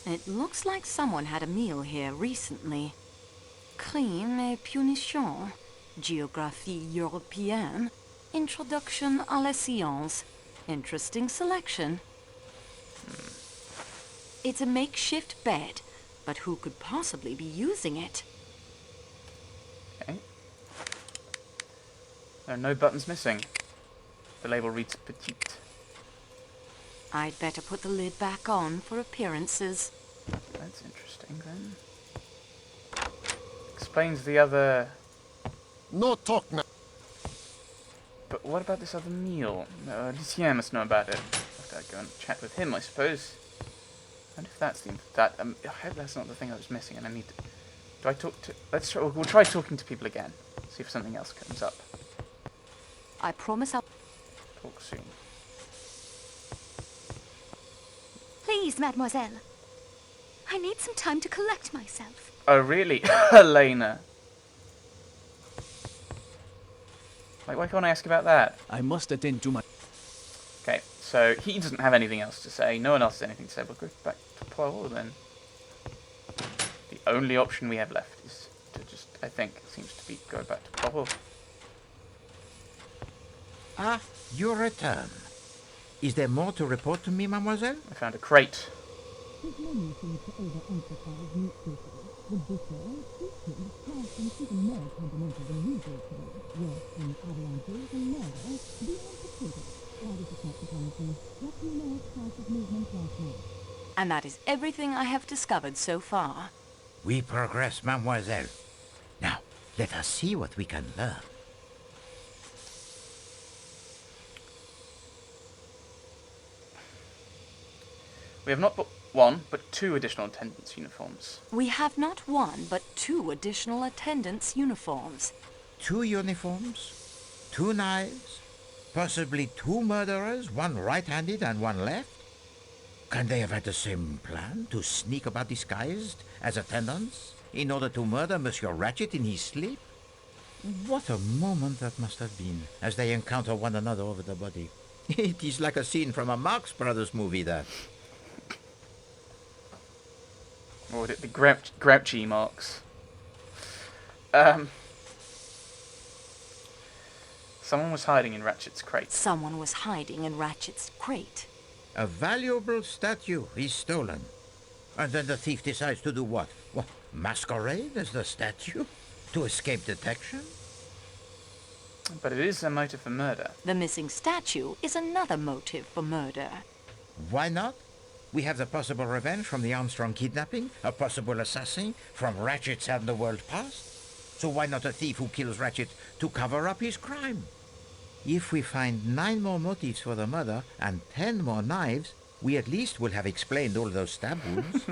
It looks like someone had a meal here recently. Crime et punition, Géographie Européenne, Introduction à la Science. Interesting selection. It's a makeshift bed, but who could possibly be using it? Okay. There are no buttons missing. The label reads petite. I'd better put the lid back on for appearances. That's interesting then. Explains the other... No talk now. But what about this other meal? Lucien must know about it. I'll have to go and chat with him, I suppose. And if that's the... I hope that's not the thing I was missing and I need to... Do I talk to... We'll try talking to people again. See if something else comes up. I promise I'll... Talk soon. Please, mademoiselle. I need some time to collect myself. Oh, really? Elena. Like, why can't I ask about that? I must attend to my... Okay, so he doesn't have anything else to say. No one else has anything to say. We'll go back to Poirot then. The only option we have left is to just, I think, seems to be go back to Poirot. Ah, you return. Is there more to report to me, mademoiselle? I found a crate. And that is everything I have discovered so far. We progress, mademoiselle. Now, let us see what we can learn. We have not but one, but two additional attendance uniforms. We have not one, but two additional attendants' uniforms. 2 uniforms, 2 knives, possibly 2 murderers, one right-handed and one left. Can they have had the same plan, to sneak about disguised as attendants in order to murder Monsieur Ratchet in his sleep? What a moment that must have been, as they encounter one another over the body. It is like a scene from a Marx Brothers movie, that. Or would it be grouchy marks? Someone was hiding in Ratchet's crate. Someone was hiding in Ratchet's crate. A valuable statue is stolen. And then the thief decides to do what? What, masquerade as the statue? To escape detection? But it is a motive for murder. The missing statue is another motive for murder. Why not? We have the possible revenge from the Armstrong kidnapping, a possible assassin from Ratchet's underworld past. So why not a thief who kills Ratchet to cover up his crime? If we find 9 more motives for the murder and 10 more knives, we at least will have explained all those stab wounds.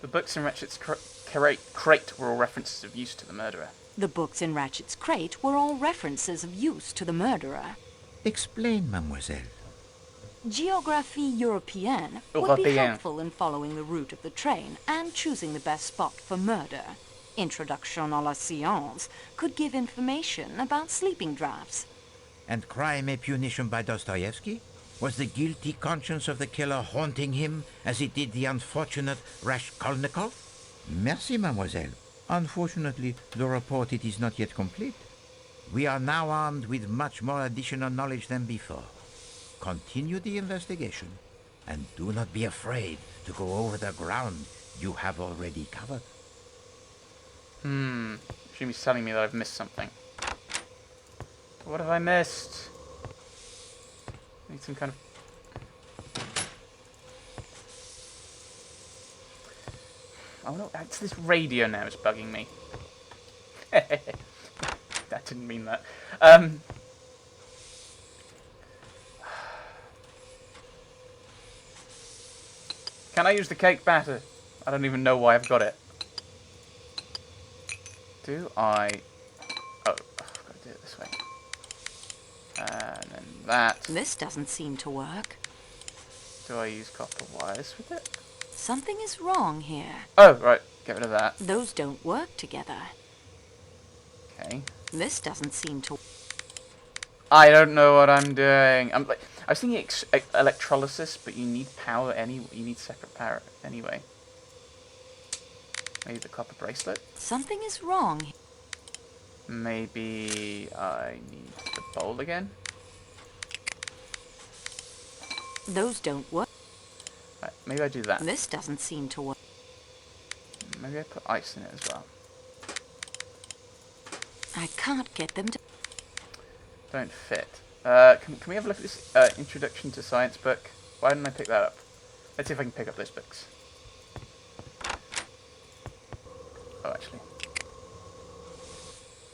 The books in Ratchet's crate were all references of use to the murderer. The books in Ratchet's crate were all references of use to the murderer. Explain, mademoiselle. Géographie Européenne would be Européen. helpful in following the route of the train and choosing the best spot for murder. Introduction à la Science could give information about sleeping drafts. And Crime and Punition by Dostoevsky? Was the guilty conscience of the killer haunting him as it did the unfortunate Raskolnikov? Merci, mademoiselle. Unfortunately, the report it is not yet complete. We are now armed with much more additional knowledge than before. Continue the investigation, and do not be afraid to go over the ground you have already covered. Jimmy's telling me that I've missed something. What have I missed? I need some kind of... Oh no, it's this radio now is bugging me. That didn't mean that. Can I use the cake batter? I don't even know why I've got it. Do I... Oh, I've got to do it this way. And then that. This doesn't seem to work. Do I use copper wires with it? Something is wrong here. Oh, right. Get rid of that. Those don't work together. Okay. This doesn't seem to... I don't know what I'm doing. I was thinking electrolysis, but you need power you need separate power anyway. Maybe the copper bracelet? Something is wrong. Maybe I need the bowl again? Those don't work. Right, maybe I do that. This doesn't seem to work. Maybe I put ice in it as well. I can't get them to... Don't fit. Can we have a look at this Introduction to Science book? Why didn't I pick that up? Let's see if I can pick up those books. Oh, actually.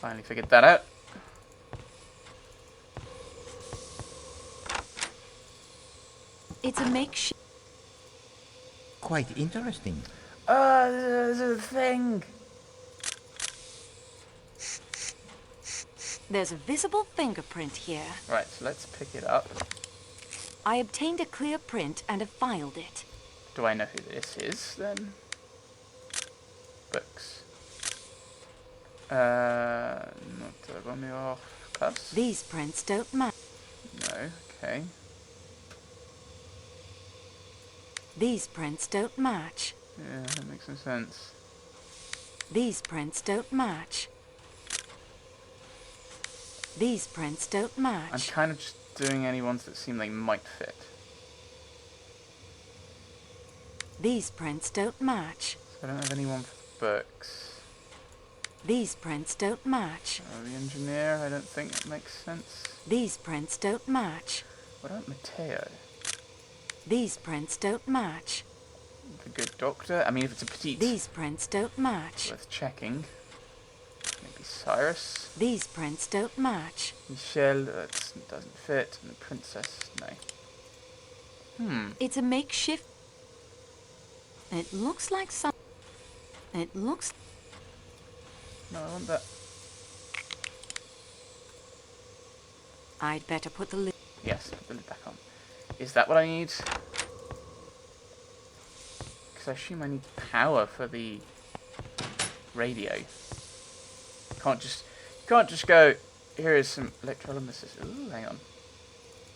Finally figured that out. It's a makeshift... Quite interesting. There's a thing! There's a visible fingerprint here. Right, so let's pick it up. I obtained a clear print and have filed it. Do I know who this is, then? Books. Not Romeo Clubs? These prints don't match. No, okay. These prints don't match. Yeah, that makes some sense. These prints don't match. These prints don't I'm match. kind of just doing any ones that seem like might fit. These prints don't match. So I don't have anyone for the books. These prints don't match. The engineer, I don't think that makes sense. These prints don't match. What about Matteo? These prints don't match. The good doctor? I mean, if it's a petite, These prints don't match. worth checking. Maybe Cyrus? These prints don't match. Michelle, that doesn't fit. And the princess, no. It's a makeshift... It looks like some... It looks... No, I want that. I'd better put the lid... Yes, put the lid back on. Is that what I need? Because I assume I need power for the radio. Can't just go, here is some electrolysis. Ooh, hang on.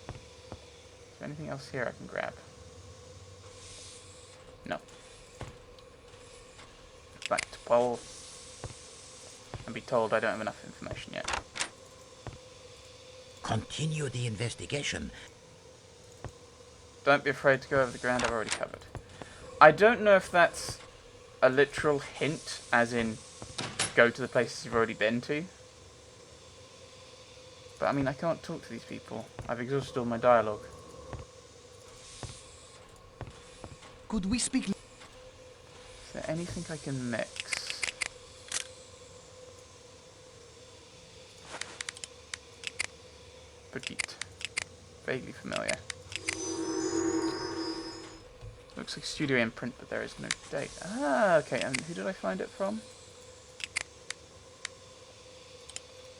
Is there anything else here I can grab? No. Back to Paul. And be told I don't have enough information yet. Continue the investigation. Don't be afraid to go over the ground I've already covered. I don't know if that's a literal hint, as in go to the places you've already been to. But I mean, I can't talk to these people. I've exhausted all my dialogue. Could we speak? Is there anything I can mix? Petite. Vaguely familiar. Looks like studio imprint, but there is no date. Ah, okay, and who did I find it from?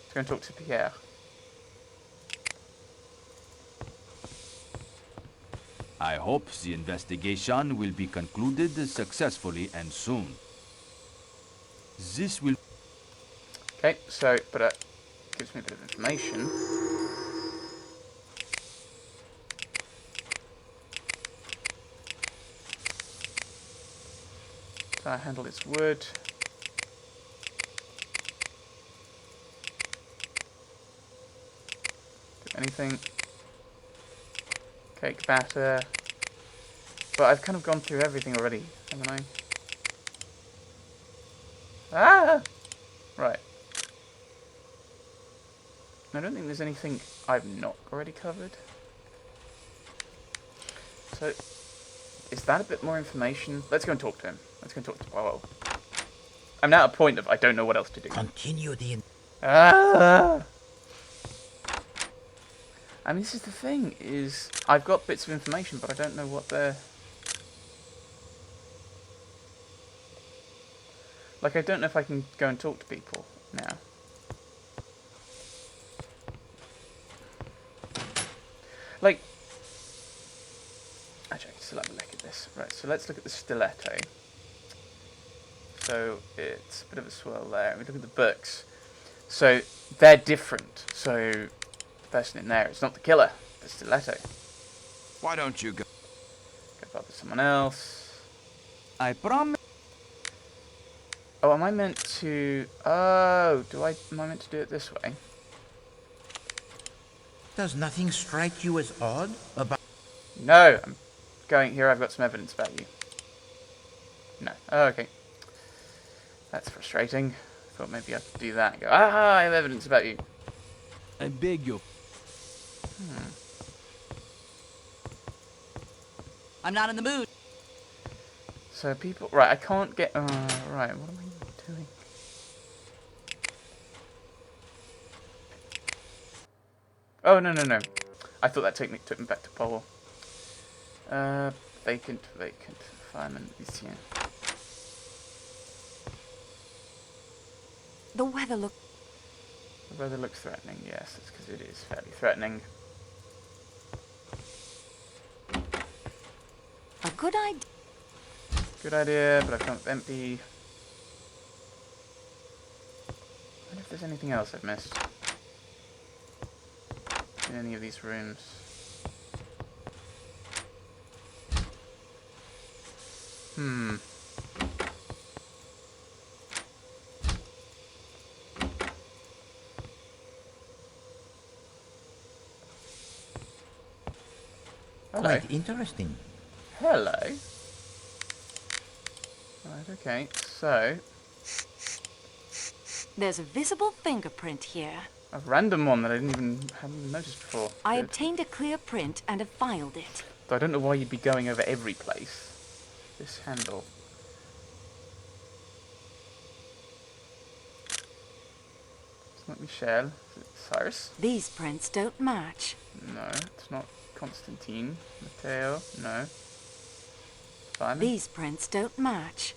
Let's go and talk to Pierre. I hope the investigation will be concluded successfully and soon. This will... Okay, so, but it gives me a bit of information. So I handle its wood. Do anything. Cake batter. But I've kind of gone through everything already, haven't I? Ah! Right. I don't think there's anything I've not already covered. So, is that a bit more information? Let's go and talk to him. Let's go and talk to... Whoa. I'm now at a point of I don't know what else to do. Continue the... Ah! I mean, this is the thing, is I've got bits of information, but I don't know what they're... Like, I don't know if I can go and talk to people now. Like... Actually, I can still have a look at this. Right, so let's look at the stiletto. So, it's a bit of a swirl there. We look at the books. So, they're different. So... person in there, it's not the killer, the stiletto. Why don't you go? Go bother someone else. I promise. Oh, am I meant to... Oh, am I meant to do it this way? Does nothing strike you as odd about... No, I'm going here. I've got some evidence about you. No. Oh, okay. That's frustrating. Thought maybe I could do that and go, ah, I have evidence about you. I beg you. I'm not in the mood. So people... Right, I can't get... right, what am I doing? Oh, no, no, no. I thought that technique took me back to Pole. Vacant. Fireman, Lucien. The weather look... The weather looks threatening, yes, that's because it is fairly threatening. A good idea. Good idea, but I've come up empty. I wonder if there's anything else I've missed in any of these rooms. Hello. Quite interesting. Hello. Right, okay, so... There's a visible fingerprint here. A random one that I hadn't noticed before. I Good. obtained a clear print and have filed it. So I don't know why you'd be going over every place. This handle. It's not Michel. Is it Cyrus? These prints don't match. No, it's not Constantine. Matteo? No. Simon? These prints don't match.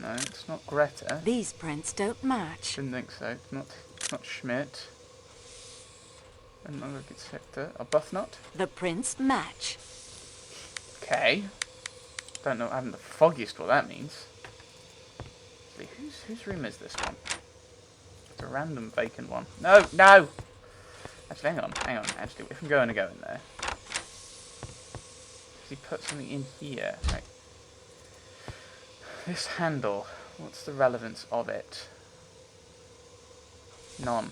No, it's not Greta. These prints don't match. Didn't think so. It's not Schmidt. And not like it's Hector. Arbuthnot? The prints match. Okay. Don't know. I haven't the foggiest what that means. See, whose room is this one? It's a random vacant one. No, no. Actually, hang on. Actually, if I'm going to go in there, does he put something in here? Right. This handle. What's the relevance of it? None.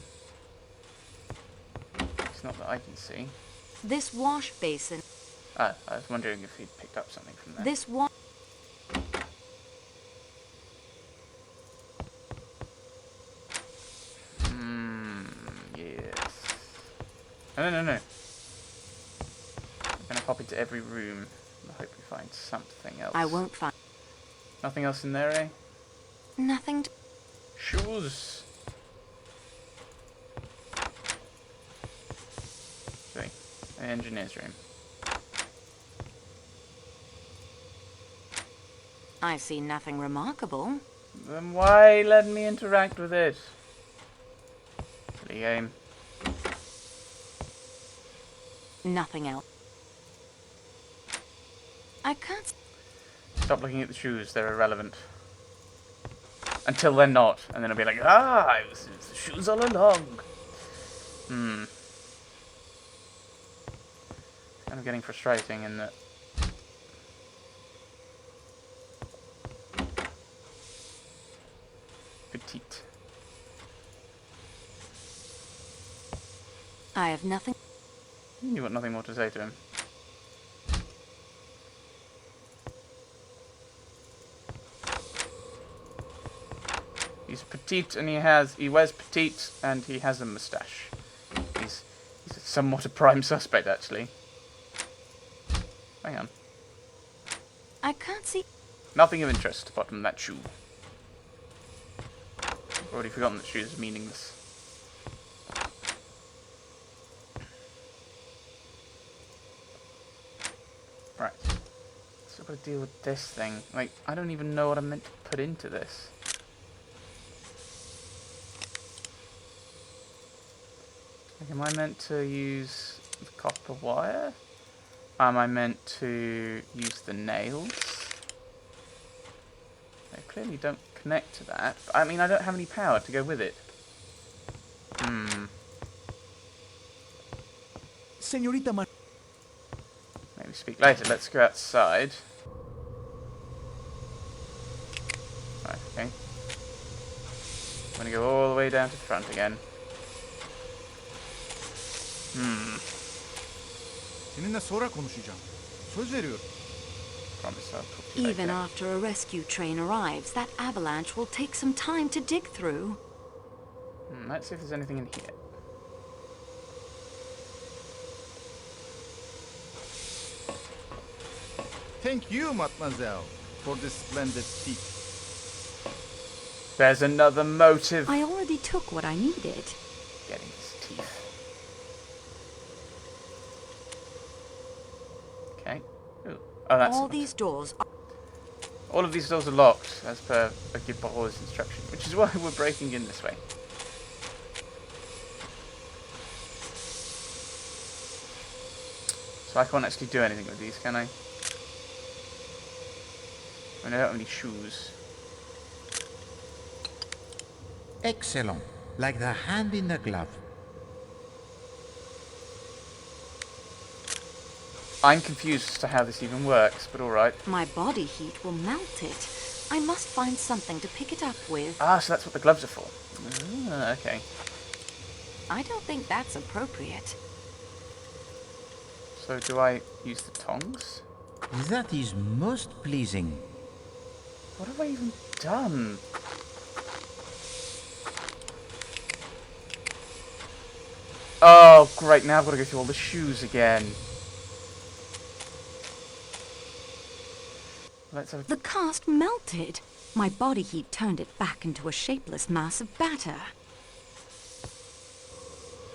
It's not that I can see. This wash basin. Oh, I was wondering if he'd picked up something from there. This wash... Yes. No. I'm going to pop into every room and hope we find something else. I won't find... Nothing else in there, eh? Nothing to... Shoes. See, the engineer's room. I see nothing remarkable. Then why let me interact with it? Silly game. Nothing else. I can't... Stop looking at the shoes, they're irrelevant. Until they're not, and then I'll be like, ah, it was the shoes all along. Kind of getting frustrating in that. Petite. I have nothing... You've got nothing more to say to him. He's petite and he wears petite and he has a moustache. He's somewhat a prime suspect actually. Hang on. I can't see... Nothing of interest apart from that shoe. I've already forgotten that shoes are meaningless. Right. So I've got to deal with this thing. Like, I don't even know what I'm meant to put into this. Like, am I meant to use the copper wire? Am I meant to use the nails? They clearly don't connect to that. But, I mean, I don't have any power to go with it. Señorita Maybe speak later. Let's go outside. Right, okay. I'm gonna go all the way down to the front again. Seninle sonra konuşacağım. Söz veriyorum. Promise I'll talk to you Even later. after a rescue train arrives, that avalanche will take some time to dig through. Let's see if there's anything in here. Thank you, mademoiselle, for this splendid tea. There's another motive. I already took what I needed. Getting his teeth. Okay. Ooh. Oh, that's All these doors are... all of these doors are locked, as per Guibaro's instruction, which is why we're breaking in this way. So I can't actually do anything with these, can I? I mean, I don't have any shoes. Excellent. Like the hand in the glove. I'm confused as to how this even works, but alright. My body heat will melt it. I must find something to pick it up with. Ah, so that's what the gloves are for. Ah, okay. I don't think that's appropriate. So do I use the tongs? That is most pleasing. What have I even done? Oh, great, now I've got to go through all the shoes again. Let's have a... The cast melted. My body heat turned it back into a shapeless mass of batter.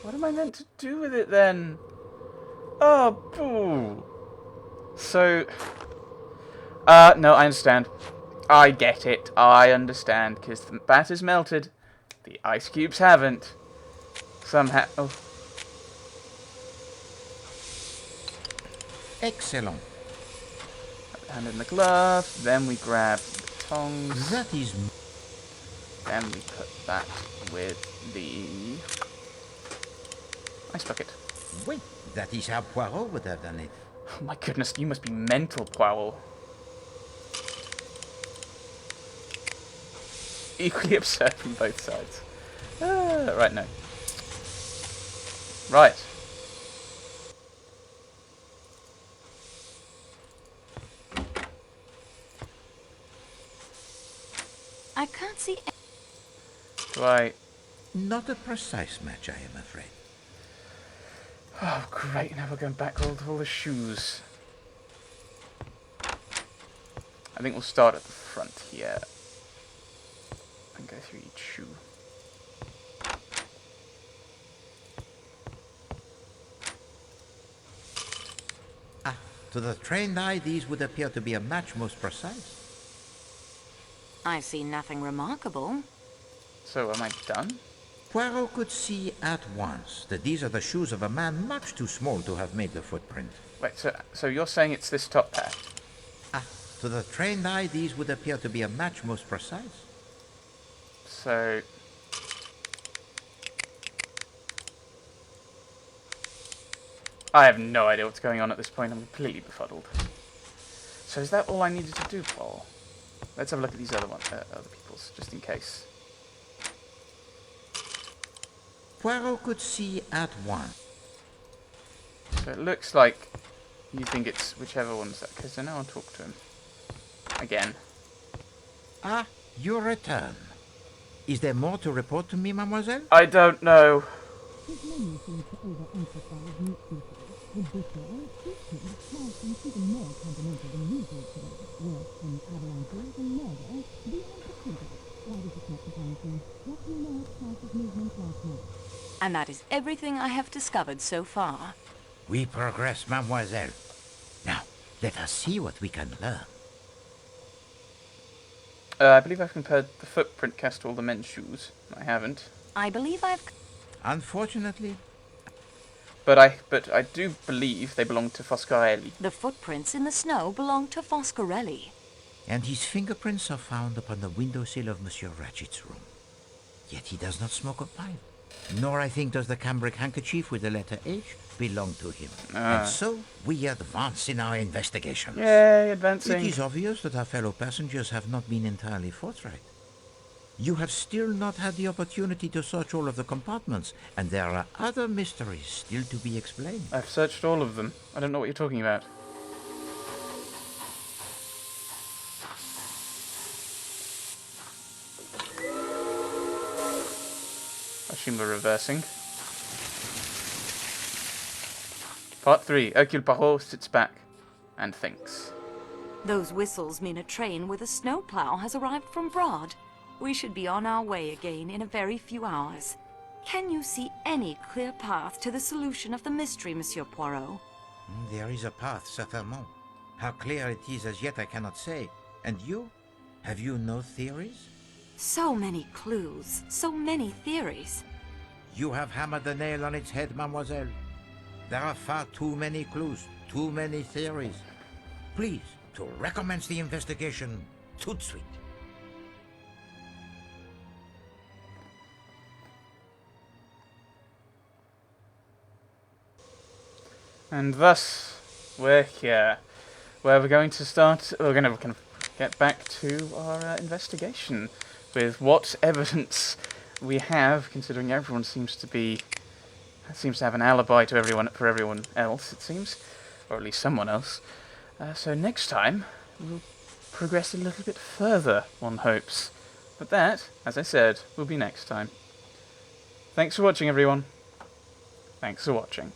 What am I meant to do with it then? Oh, boo. So... no, I understand. I get it. I understand, because the batter's melted. The ice cubes haven't. Somehow... Oh. Excellent. Hand in the glove, then we grab the tongs, That is... then we put that with the ice bucket. Wait, that is how Poirot would have done it. Oh my goodness, you must be mental, Powell. Equally absurd from both sides. Right, no. Right. I can't see... Do I... Not a precise match, I am afraid. Oh, great, now we're going back all to all the shoes. I think we'll start at the front here. And go through each shoe. Ah, to the trained eye, these would appear to be a match most precise. I see nothing remarkable. So, am I done? Poirot could see at once that these are the shoes of a man much too small to have made the footprint. Wait, so you're saying it's this top pair? Ah, to the trained eye, these would appear to be a match most precise. So... I have no idea what's going on at this point. I'm completely befuddled. So is that all I needed to do, Paul? Let's have a look at these other people's, just in case. Poirot could see at once. So it looks like you think it's whichever one's that, because now I'll talk to him. Again. Ah, your return. Is there more to report to me, mademoiselle? I don't know. And that is everything I have discovered so far. We progress, mademoiselle. Now, let us see what we can learn. I believe I've compared the footprint cast to all the men's shoes. I haven't. I believe I've... Unfortunately, But I do believe they belong to Foscarelli. The footprints in the snow belong to Foscarelli. and his fingerprints are found upon the windowsill of Monsieur Ratchet's room. Yet he does not smoke a pipe. Nor, I think, does the cambric handkerchief with the letter H belong to him. Ah. And so, we advance in our investigation. Yay, It advancing. is obvious that our fellow passengers have not been entirely forthright. You have still not had the opportunity to search all of the compartments, and there are other mysteries still to be explained. I've searched all of them. I don't know what you're talking about. I assume we're reversing. Part 3. Hercule Poirot sits back and thinks. Those whistles mean a train with a snowplow has arrived from Broad. We should be on our way again in a very few hours. Can you see any clear path to the solution of the mystery, Monsieur Poirot? There is a path, certainement. How clear it is as yet I cannot say. And you? Have you no theories? So many clues, so many theories. You have hammered the nail on its head, mademoiselle. There are far too many clues, too many theories. Please, to recommence the investigation, tout de suite. And thus, we're here, where we're going to start. We're going to kind of get back to our investigation with what evidence we have, considering everyone seems to have an alibi to everyone else, it seems, or at least someone else. So next time we'll progress a little bit further, one hopes. But that, as I said, will be next time. Thanks for watching, everyone. Thanks for watching.